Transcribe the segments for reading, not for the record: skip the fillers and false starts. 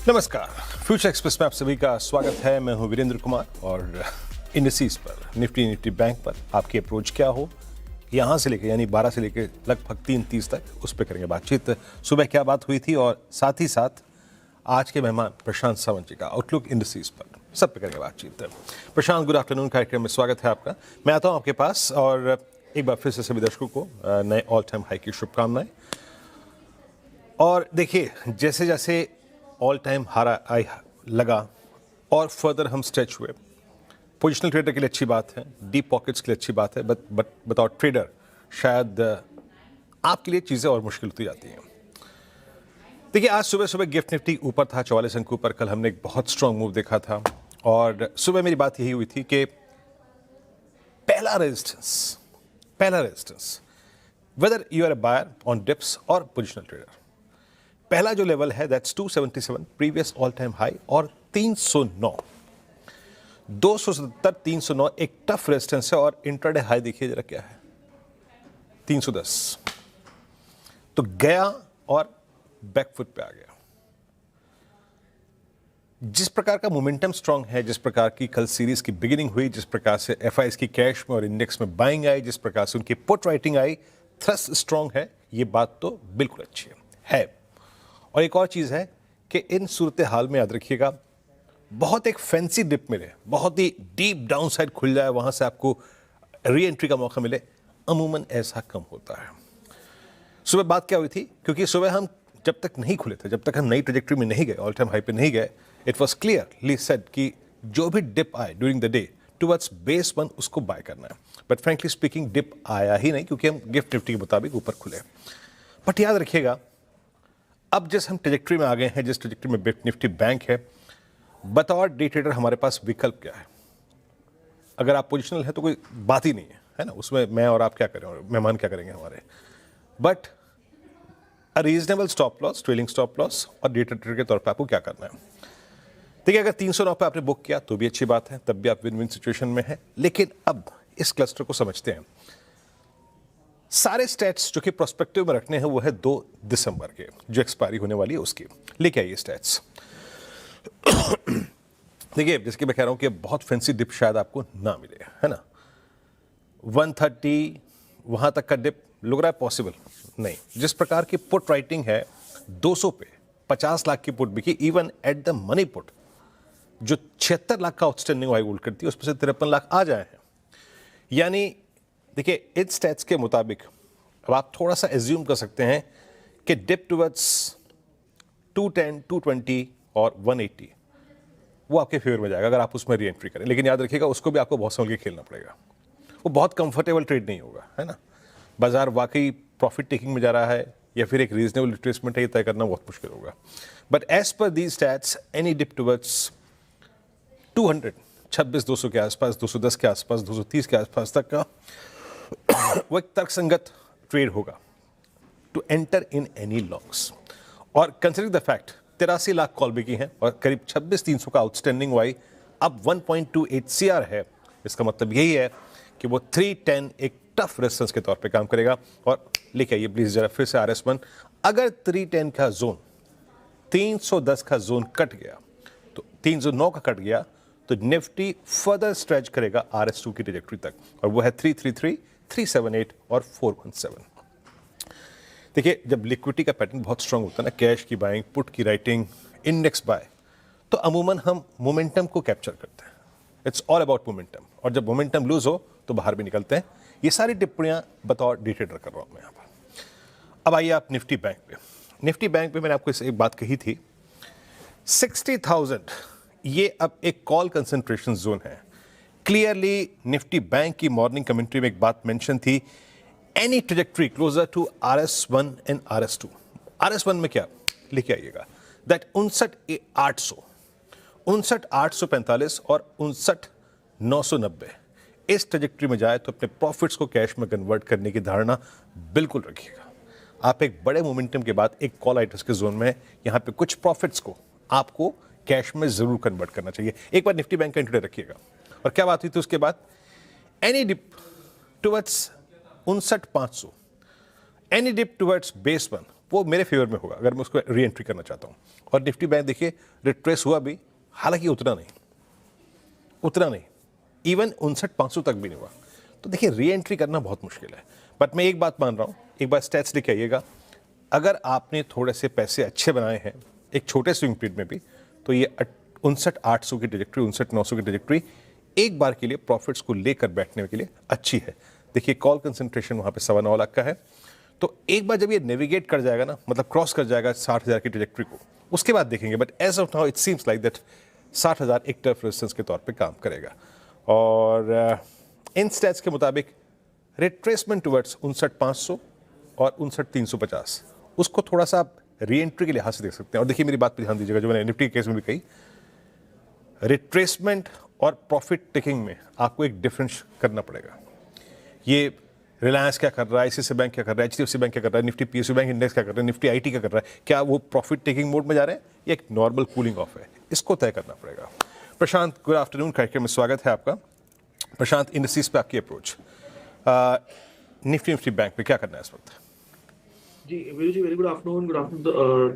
नमस्कार, future express में आप सभी का स्वागत है। मैं हूं वीरेंद्र कुमार और इंडिसेस पर निफ्टी बैंक पर आपकी अप्रोच क्या हो, यहां से लेकर यानी 12 से लेकर लगभग 3:30 तक उस पर करेंगे बातचीत। सुबह क्या बात हुई थी और साथ ही साथ आज के मेहमान प्रशांत सावंत जी का आउटलुक इंडिसेस पर सब पे करेंगे बातचीत। प्रशांत, गुड आफ्टरनून कार्यक्रम में स्वागत है आपका। मैं आता हूं आपके पास और एक बार फिर से सभी दर्शकों को नए ऑल टाइम हाई की शुभकामनाएं। और देखिए, जैसे जैसे ऑल टाइम हारा आई लगा और फर्दर हम स्ट्रेच हुए, पोजिशनल ट्रेडर के लिए अच्छी बात है, डीप पॉकेट्स के लिए अच्छी बात है, बट विदाउट ट्रेडर शायद आपके लिए चीज़ें और मुश्किल होती जाती हैं। देखिए, आज सुबह सुबह गिफ्ट निफ्टी ऊपर था 44 अंक ऊपर। कल हमने एक बहुत स्ट्रांग मूव देखा था और सुबह मेरी बात यही हुई थी कि पहला resistance whether you are a buyer on dips और पोजिशनल ट्रेडर, पहला जो लेवल है that's 277 previous all time high और 309, 270 309 एक टफ रेजिस्टेंस है। और इंट्राडे हाई देखिए जरा क्या है, 310। तो गया और बैकफुट पे आ गया। जिस प्रकार का मोमेंटम स्ट्रांग है, जिस प्रकार की कल सीरीज की बिगिनिंग हुई, जिस प्रकार से एफआईएस की कैश में और इंडेक्स में बाइंग आई, जिस प्रकार से उनकी put writing I, thrust strong है, ये बात तो बिल्कुल अच्छी है। और एक और चीज़ है कि इन सूरत हाल में याद रखिएगा, बहुत एक फैंसी डिप मिले, बहुत ही डीप डाउन साइड खुल जाए, वहाँ से आपको री एंट्री का मौका मिले, अमूमन ऐसा कम होता है। सुबह बात क्या हुई थी, क्योंकि सुबह हम जब तक नहीं खुले थे, जब तक हम नई ट्रेजेक्टरी में नहीं गए, ऑल टाइम हाई पे नहीं गए, इट वॉज क्लियरली सेड कि जो भी डिप आए during the day towards base 1 उसको बाय करना है। बट फ्रेंकली स्पीकिंग डिप आया ही नहीं, क्योंकि हम गिफ्ट निफ्टी के मुताबिक ऊपर खुले। बट याद रखिएगा, अब जिस हम ट्रेजेक्टरी में आ गए हैं, जिस ट्रेजेक्टरी में निफ्टी बैंक है, बतौर डे ट्रेडर हमारे पास विकल्प क्या है। अगर आप पोजिशनल है तो कोई बात ही नहीं है ना, उसमें मैं और आप क्या करें और मेहमान क्या करेंगे हमारे। But a reasonable stop loss, trailing stop loss और डे ट्रेडर के तौर पर आपको क्या करना है। देखिए, अगर 309 पे आपने बुक किया तो भी अच्छी बात है, तब भी आप विन विन सिचुएशन में है। लेकिन अब इस क्लस्टर को समझते हैं। सारे स्टैट्स जो कि प्रोस्पेक्टिव में रखने हैं वो है 2 दिसंबर के, जो एक्सपायरी होने वाली है उसकी। लेके आइए स्टैट्स। देखिए, जैसे कि मैं कह रहा हूं कि बहुत फैंसी डिप शायद आपको ना मिले, है ना। 130 वहां तक का डिप लग रहा है पॉसिबल नहीं। जिस प्रकार की पुट राइटिंग है 200 पे 50 लाख की पुट बिकी, even at the money put जो 76 लाख का आउटस्टैंडिंग वाई होल्ड करती है, उसमें से 53 लाख आ जाए हैं। यानी देखिए, इन स्टैट्स के मुताबिक अब आप थोड़ा सा एज्यूम कर सकते हैं कि डिप टुवर्ड्स 210, 220 और 180 वो आपके फेवर में जाएगा अगर आप उसमें री एंट्री करें। लेकिन याद रखिएगा, उसको भी आपको बहुत संभल के खेलना पड़ेगा। वो बहुत कंफर्टेबल ट्रेड नहीं होगा, है ना। बाजार वाकई प्रॉफिट टेकिंग में जा रहा है या फिर एक रीजनेबल रिट्रेसमेंट है, ये तय करना बहुत मुश्किल होगा। But as per these stats, any dip towards 200, 26,200 के आसपास, 210 के आसपास, 230 के आसपास तक का वो एक तर्कसंगत ट्रेड होगा to enter in any longs. और considering the fact 83 lakh call बिकी हैं और करीब 26,300 का आउटस्टैंडिंग वाई अब 1.28 CR है, इसका मतलब यही है कि वो 310 एक टफ रेजिस्टेंस के तौर पे काम करेगा। और लेके आइए प्लीज जरा फिर से RS1। अगर 310 का जोन 310 का जोन कट गया, तो 309 का कट गया, तो निफ्टी फर्दर स्ट्रेच करेगा RS2 की ट्रेजेक्टरी तक, और वो है 333, 378 और 417। देखिए, जब लिक्विडिटी का पैटर्न बहुत स्ट्रांग होता है ना, कैश की बाइंग, पुट की राइटिंग, इंडेक्स बाय, तो अमूमन हम मोमेंटम को कैप्चर करते हैं। It's all about momentum. और जब मोमेंटम लूज हो तो बाहर भी निकलते हैं। ये सारी टिप्पणियां बतौर डे ट्रेडर कर रहा हूं मैं यहां पर। अब आइए आप निफ्टी बैंक पे। निफ्टी बैंक पे मैंने आपको एक बात कही थी, 60,000 ये अब एक कॉल कंसंट्रेशन जोन है। क्लियरली निफ्टी बैंक की मॉर्निंग कमेंट्री में एक बात मेंशन थी, any trajectory closer to RS1 and RS2। RS1 में क्या लिखे आइएगा, दैट 59,800, 59,845 और 59,990 इस ट्रेजेक्टरी में जाए तो अपने प्रॉफिट्स को कैश में कन्वर्ट करने की धारणा बिल्कुल रखिएगा। आप एक बड़े मोमेंटम के बाद एक कॉल आइटम्स के जोन में, यहां पे कुछ प्रॉफिट्स को आपको कैश में जरूर कन्वर्ट करना चाहिए। एक बार निफ्टी बैंक का इंट्राडे रखिएगा। और क्या बात हुई थी उसके बाद, any dip towards 59,500, any dip towards base 1 वो मेरे फेवर में होगा अगर मैं उसको री एंट्री करना चाहता हूँ। और निफ्टी बैंक देखिए रिट्रेस हुआ भी, हालांकि उतना नहीं, इवन 59,500 तक भी नहीं हुआ। तो देखिए री एंट्री करना बहुत मुश्किल है। बट मैं एक बात मान रहा हूँ, एक बार स्टैट्स लेके आइएगा, अगर आपने थोड़े से पैसे अच्छे बनाए हैं एक छोटे स्विंग पीरियड में भी, तो ये 59,800 की ट्रेजेक्ट्री, 59,900 की ट्रेजेक्ट्री एक बार के लिए प्रॉफिट्स को लेकर बैठने के लिए अच्छी है। देखिए कॉल कंसंट्रेशन वहाँ पे 9.25 लाख का है, तो एक बार जब ये नेविगेट कर जाएगा ना, मतलब क्रॉस कर जाएगा 60,000 की ट्रेजेक्ट्री को, उसके बाद देखेंगे। But as of now it seems like that 60,000 एक टर्फ रेजिस्टेंस के तौर पे काम करेगा। और इन स्टैट्स के मुताबिक रिट्रेसमेंट टुवर्ड्स 59,500 और 59,350, उसको थोड़ा सा आप री एंट्री के लिहाज से देख सकते हैं। और देखिए मेरी बात पे ध्यान दीजिएगा, जो मैंने निफ्टी के केस में भी कही, रिट्रेसमेंट और प्रॉफिट टेकिंग में आपको एक डिफरेंस करना पड़ेगा। ये रिलायंस क्या कर रहा है, ICICI बैंक क्या कर रहा है, HDFC बैंक क्या कर रहा है, निफ्टी PSU बैंक इंडेक्स क्या कर रहा है, निफ्टी IT क्या कर रहा है, क्या वो प्रॉफिट टेकिंग मोड में जा रहे हैं या एक नॉर्मल कूलिंग ऑफ है, इसको तय करना पड़ेगा। प्रशांत, गुड आफ्टरनून, कार्यक्रम में स्वागत है आपका। प्रशांत, इंडस्ट्रीज पे आपकी अप्रोच, निफ्टी बैंक पे क्या करना है इस वक्त? जी Veeru ji, very good afternoon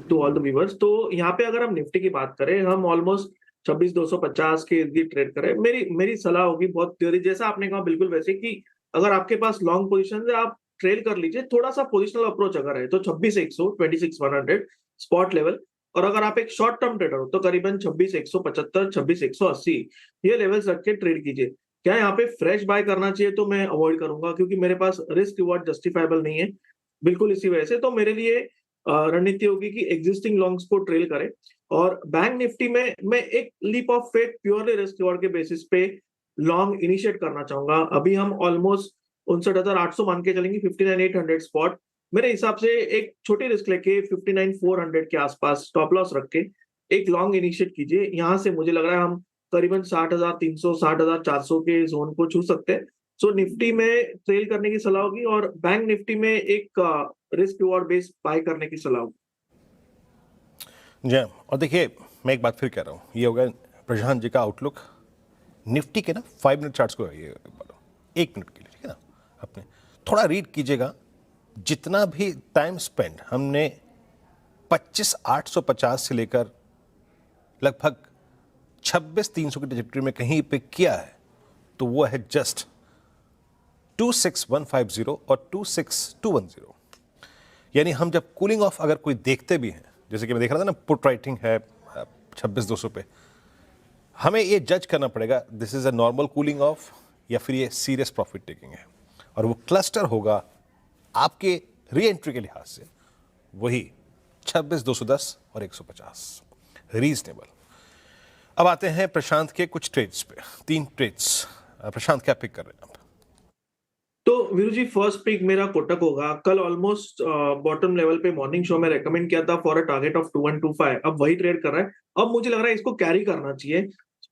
to all the viewers. तो यहाँ पे अगर हम निफ्टी की बात करें, हम ऑलमोस्ट 26,250 के इर्द गिर्द ट्रेड करें। मेरी सलाह होगी बहुत थ्योरी, जैसा आपने कहा बिल्कुल वैसे, कि अगर आपके पास लॉन्ग पोजीशन है आप ट्रेड कर लीजिए। थोड़ा सा पोजिशनल अप्रोच अगर है तो 26,100, 26,100 स्पॉट लेवल। और अगर आप एक शॉर्ट टर्म ट्रेडर हो तो करीबन 26,175, 26,180 ये लेवल्स रख के ट्रेड कीजिए। क्या यहाँ पे फ्रेश बाय करना चाहिए तो मैं अवॉइड करूंगा, क्योंकि मेरे पास रिस्क रिवॉर्ड जस्टिफाइबल नहीं है। बिल्कुल इसी वजह से तो मेरे लिए रणनीति होगी कि एग्जिस्टिंग लॉन्ग्स को ट्रेल करें। और बैंक निफ्टी में मैं एक leap of faith purely risk reward के बेसिस पे लॉन्ग इनिशिएट करना चाहूंगा। अभी हम ऑलमोस्ट 59,800 मान के चलेंगे, 59,800 स्पॉट। मेरे हिसाब से एक छोटी रिस्क लेके 59,400 के आसपास स्टॉप लॉस रख के एक लॉन्ग इनिशिएट कीजिए। यहाँ से मुझे लग रहा है हम करीबन 60,300, 60,400 के जोन को छू सकते हैं। सो निफ्टी में ट्रेल करने की सलाह होगी और बैंक निफ्टी में एक रिस्क रिवॉर्ड बेस्ड बाय करने की सलाह होगी। जी, और देखिए मैं एक बात फिर कह रहा हूँ, ये होगा प्रशांत जी का आउटलुक निफ्टी के ना 5 मिनट चार्ट्स को, ये 1 मिनट के लिए, ठीक है ना, अपने थोड़ा रीड कीजिएगा। जितना भी टाइम स्पेंड हमने 25,850 से लेकर लगभग 26,300 की ट्रैजेक्टरी में कहीं पे किया है, तो वो है जस्ट 26,150 और 26,210। यानी हम जब कूलिंग ऑफ अगर कोई देखते भी हैं, जैसे कि मैं देख रहा था ना, पुट राइटिंग है 26,200 पे, हमें ये जज करना पड़ेगा this is a normal cooling of या फिर ये सीरियस प्रॉफिट टेकिंग है। और वो क्लस्टर होगा आपके री एंट्री के लिहाज से वही 26,210 और 150 रीजनेबल। अब आते हैं प्रशांत के कुछ ट्रेड्स पे, 3 ट्रेड्स। प्रशांत क्या पिक कर रहे हैं आप? तो वीरू जी, फर्स्ट पिक मेरा कोटक होगा। कल ऑलमोस्ट बॉटम लेवल पे मॉर्निंग शो में रेकमेंड किया था फॉर अ टारगेट ऑफ 2125। अब वही ट्रेड कर रहा है। अब मुझे लग रहा है इसको कैरी करना चाहिए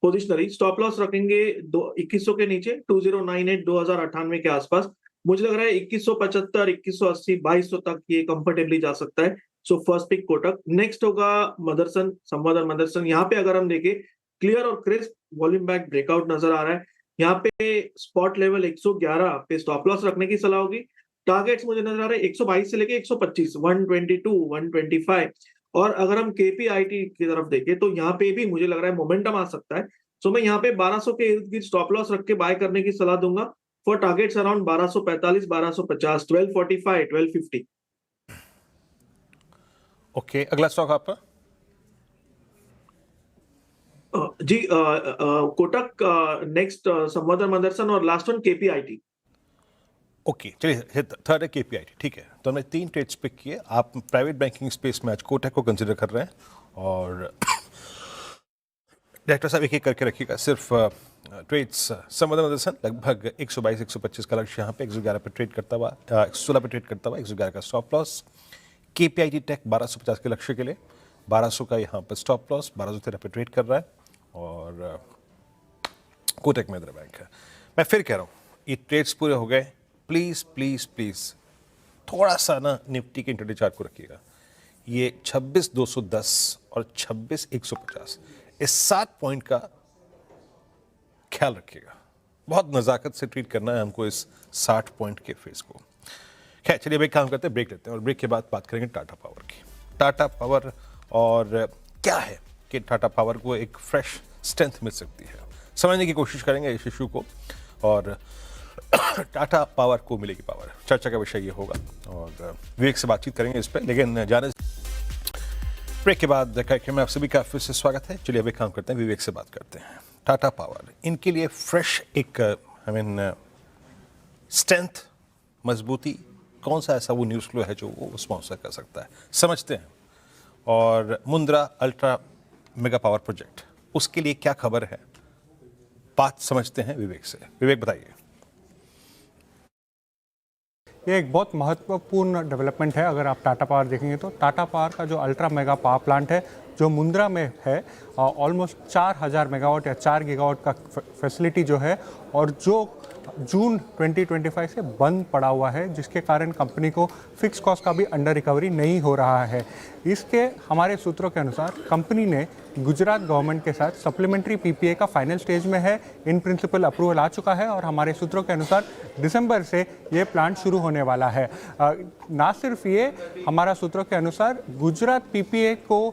पोजिशनरी। स्टॉप लॉस रखेंगे 2100 के नीचे, 2098, 2098 के आसपास। मुझे लग रहा है 2175, 2180, 2200 तक ये कंफर्टेबली जा सकता है। So first pick Kotak. Next होगा मदरसन, संवादर मदरसन। यहाँ पे अगर हम देखें, क्लियर और क्रिस्प वॉल्यूम बैक ब्रेकआउट नजर आ रहा है। यहाँ पे स्पॉट लेवल 111 पे स्टॉप लॉस रखने की सलाह होगी। टारगेट्स मुझे नजर आ रहे हैं 122 से लेके 125, 122, 125। और अगर हम केपीआईटी की तरफ देखें तो यहाँ पे भी मुझे लग रहा है मोमेंटम आ सकता है। सो मैं यहाँ पे 1200 के इर्द गिर्द स्टॉप लॉस रख के बाय करने की सलाह दूंगा फॉर टारगेट्स अराउंड 1245, 1250, 1245, 1250। ओके, अगला स्टॉक आपका? जी, कोटक, नेक्स्ट संवादर मदरसन और लास्ट वन केपीआईटी। ओके, चलिए थर्ड है केपीआईटी, ठीक है। तो हमने 3 ट्रेड्स पिक किए। आप प्राइवेट बैंकिंग स्पेस में आज कोटक को कंसिडर कर रहे हैं और डायरेक्टर साहब एक एक करके रखिएगा। सिर्फ ट्रेड्स संवादर मदरसन लगभग 122, 125 का लक्ष्य यहाँ पे, 111 पे ट्रेड करता हुआ, 116 पे ट्रेड करता हुआ, 111 का स्टॉप लॉस। केपीआईटी टेक 1250 के लक्ष्य के लिए 1200 का यहाँ पर स्टॉप लॉस, 1213 पे ट्रेड कर रहा है। और कोटक महिंद्रा बैंक है। मैं फिर कह रहा हूँ, ये ट्रेड्स पूरे हो गए। प्लीज़ प्लीज़ प्लीज़ थोड़ा सा ना निफ्टी के इंटरडे चार्ट को रखिएगा। ये 26,210 और 26,150, इस 7 पॉइंट का ख्याल रखिएगा। बहुत नज़ाकत से ट्रीट करना है हमको इस 60 पॉइंट के फेस को। खैर चलिए अब एक काम करते हैं, ब्रेक लेते हैं और ब्रेक के बाद बात करेंगे टाटा पावर की। टाटा पावर और क्या है कि टाटा पावर को एक फ्रेश स्ट्रेंथ मिल सकती है, समझने की कोशिश करेंगे इस इशू को और टाटा पावर को मिलेगी पावर, चर्चा का विषय ये होगा और विवेक से बातचीत करेंगे इस पर। लेकिन जाने ब्रेक के बाद कार्यक्रम में आप सभी का फिर से स्वागत है। चलिए अब एक काम करते हैं, विवेक से बात करते हैं। टाटा पावर, इनके लिए फ्रेश एक स्ट्रेंथ, मजबूती, कौन सा ऐसा वो न्यूज़ फ्लो है जो वो स्पॉन्सर कर सकता है, समझते हैं। और Mundra ultra mega power project, उसके लिए क्या खबर है, बात समझते हैं विवेक से। विवेक बताइए। ये एक बहुत महत्वपूर्ण डेवलपमेंट है। अगर आप टाटा पावर देखेंगे तो टाटा पावर का जो अल्ट्रा मेगा पावर प्लांट है जो मुंद्रा में है, ऑलमोस्ट 4000 मेगावाट या 4 गीगावाट का फैसिलिटी जो है, और जो जून 2025 से बंद पड़ा हुआ है, जिसके कारण कंपनी को फिक्स कॉस्ट का भी अंडर रिकवरी नहीं हो रहा है। इसके हमारे सूत्रों के अनुसार कंपनी ने गुजरात गवर्नमेंट के साथ सप्लीमेंट्री पीपीए का फाइनल स्टेज में है, इन प्रिंसिपल अप्रूवल आ चुका है और हमारे सूत्रों के अनुसार दिसंबर से ये प्लांट शुरू होने वाला है। ना सिर्फ ये, हमारा सूत्रों के अनुसार गुजरात पीपीए को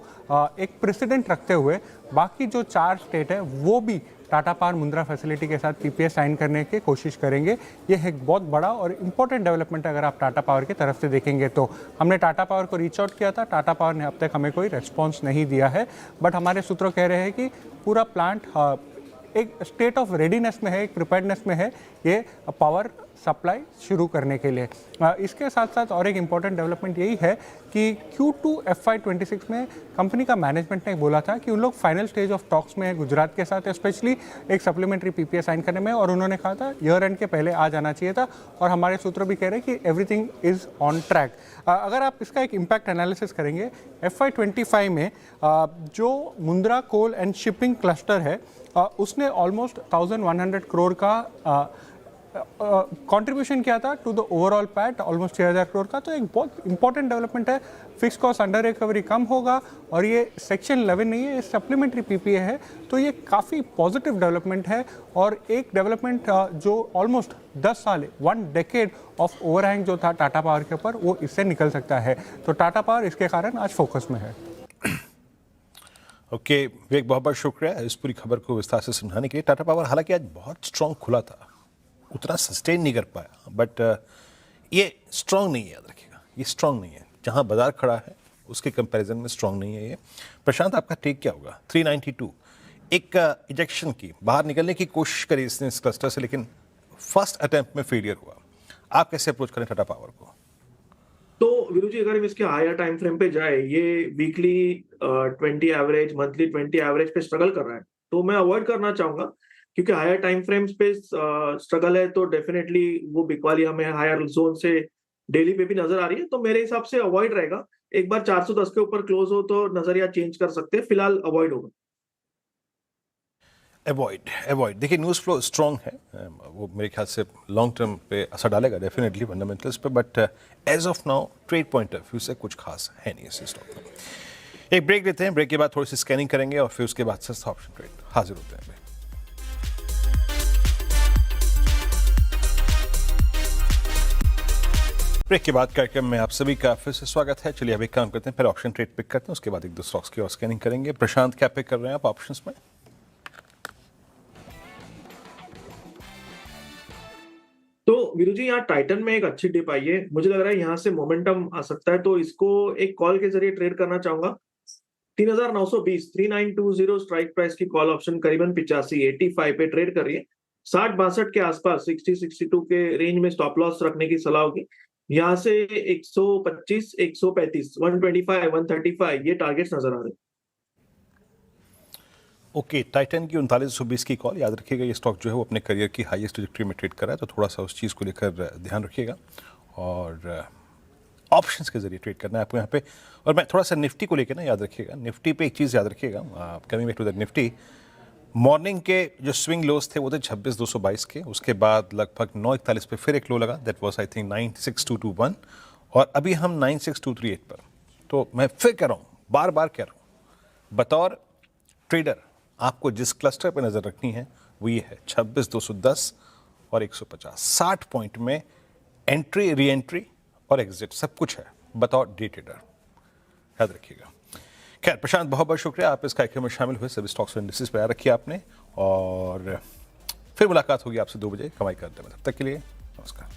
एक प्रेसिडेंट रखते हुए बाकी जो 4 स्टेट है वो भी टाटा पावर मुंद्रा फैसिलिटी के साथ पीपीए साइन करने की कोशिश करेंगे। ये एक बहुत बड़ा और इम्पोर्टेंट डेवलपमेंट है अगर आप टाटा पावर की तरफ से देखेंगे तो। हमने टाटा पावर को रीच आउट किया था, टाटा पावर ने अब तक हमें कोई रिस्पॉन्स नहीं दिया है, बट हमारे सूत्रों कह रहे हैं कि पूरा प्लांट एक स्टेट ऑफ रेडीनेस में है, एक प्रिपेयर्डनेस में है ये पावर सप्लाई शुरू करने के लिए। इसके साथ साथ और एक इम्पॉर्टेंट डेवलपमेंट यही है कि Q2 FY26 में कंपनी का मैनेजमेंट ने बोला था कि उन लोग फाइनल स्टेज ऑफ टॉक्स में है गुजरात के साथ, स्पेशली एक सप्लीमेंट्री पीपीए साइन करने में, और उन्होंने कहा था ईयर एंड के पहले आ जाना चाहिए था, और हमारे सूत्र भी कह रहे हैं कि एवरीथिंग इज ऑन ट्रैक। अगर आप इसका एक इम्पैक्ट एनालिसिस करेंगे, FY25 में जो Mundra coal and shipping cluster है उसने ऑलमोस्ट 1100 करोड़ का कंट्रीब्यूशन किया था to the overall PAT, almost 6000 crore का। तो एक बहुत इंपॉर्टेंट डेवलपमेंट है, फिक्स कॉस्ट अंडर रिकवरी कम होगा, और ये सेक्शन 11 नहीं है, ये सप्लीमेंट्री पीपीए है, तो ये काफ़ी पॉजिटिव डेवलपमेंट है और एक डेवलपमेंट जो ऑलमोस्ट 10 साल, 1 डेकेड ऑफ ओवरहैंग जो था टाटा पावर के ऊपर, वो इससे निकल सकता है। तो टाटा पावर इसके कारण आज फोकस में है। ओके विवेक, बहुत बहुत शुक्रिया इस पूरी खबर को विस्तार से समझाने के लिए। टाटा पावर हालांकि आज बहुत स्ट्रांग खुला था, उतना सस्टेन नहीं कर पाया, बट ये स्ट्रांग नहीं है, याद रखिएगा, ये स्ट्रांग नहीं है। जहां बाजार खड़ा है उसके कंपैरिजन में स्ट्रांग नहीं है ये। प्रशांत, आपका टेक क्या होगा? 392 एक इजेक्शन की, बाहर निकलने की कोशिश करी इसने इस क्लस्टर से, लेकिन फर्स्ट अटेम्प्ट में फेलियर हुआ। आप कैसे अप्रोच करें टाटा पावर को? तो वीरू जी, अगर हम इसके हायर टाइम फ्रेम पे जाए, ये वीकली 20 एवरेज, मंथली 20 एवरेज पे स्ट्रगल कर रहा है, तो मैं अवॉइड करना चाहूंगा, क्योंकि हायर टाइम फ्रेम्स पे स्ट्रगल है तो डेफिनेटली वो बिकवाली हमें हायर जोन से डेली पे भी नजर आ रही है, तो मेरे हिसाब से अवॉइड रहेगा। एक बार 410 के ऊपर क्लोज हो तो नजरिया चेंज कर सकते हैं, फिलहाल अवॉइड होगा। अवॉइड देखिए, न्यूज़ फ्लो स्ट्रांग है, वो मेरे ख्याल से लॉन्ग टर्म पे असर डालेगा डेफिनेटली फंडामेंटल्स पे, but as of now trade point of view से कुछ खास है नहीं इस स्टॉक में। एक ब्रेक लेते हैं, ब्रेक के बाद थोड़ी सी स्कैनिंग करेंगे और फिर उसके बाद सस्ता ऑप्शन ट्रेड हाजिर होते हैं। ब्रेक के बाद कार्यक्रम में आप सभी का फिर से स्वागत है। चलिए अब एक काम करते हैं, पहले ऑप्शन ट्रेड पिक करते हैं, उसके बाद एक दो स्टॉक्स की और स्कैनिंग करेंगे। प्रशांत, क्या पिक कर रहे हैं आप ऑप्शंस में? तो वीरू जी, यहाँ टाइटन में एक अच्छी डिप आई है, मुझे लग रहा है यहाँ से मोमेंटम आ सकता है, तो इसको एक कॉल के जरिए ट्रेड करना चाहूंगा। 3920 3920 स्ट्राइक प्राइस की कॉल ऑप्शन करीबन 85 पे ट्रेड कर रही है। 60-62 के आसपास 60-62 के रेंज में स्टॉप लॉस रखने की सलाह होगी। यहाँ से 125, 135, 125, 135 ये टारगेट्स नजर आ रहे हैं। ओके, टाइटन की 3920 की कॉल, याद रखिएगा ये स्टॉक जो है वो अपने करियर की हाईएस्ट ट्रैजेक्टरी में ट्रेड कर रहा है, तो थोड़ा सा उस चीज़ को लेकर ध्यान रखिएगा और ऑप्शंस के जरिए ट्रेड करना है आपको यहाँ पे। और मैं थोड़ा सा निफ्टी को लेकर ना, याद रखिएगा निफ्टी पे एक चीज़ याद रखिएगा, coming back to that Nifty, morning के जो स्विंग लोज थे वो थे 26,222 के, उसके बाद लगभग 941 पे फिर एक लो लगा, दैट वाज आई थिंक 96221, और अभी हम 96238 पर। तो मैं फिर कह रहा हूँ, बार बार कह रहा हूँ, बतौर ट्रेडर आपको जिस क्लस्टर पर नज़र रखनी है वो ये है 26,210 और 150, 60 पॉइंट में एंट्री री एंट्री और एग्जिट सब कुछ है बतौर डे ट्रेडर, याद रखिएगा। खैर प्रशांत, बहुत बहुत शुक्रिया, आप इस कार्यक्रम में शामिल हुए, सभी स्टॉक्स और इंडस्ट्रीज पर याद रखिए आपने, और फिर मुलाकात होगी आपसे 2 बजे कमाई करते में। तब तक के लिए नमस्कार।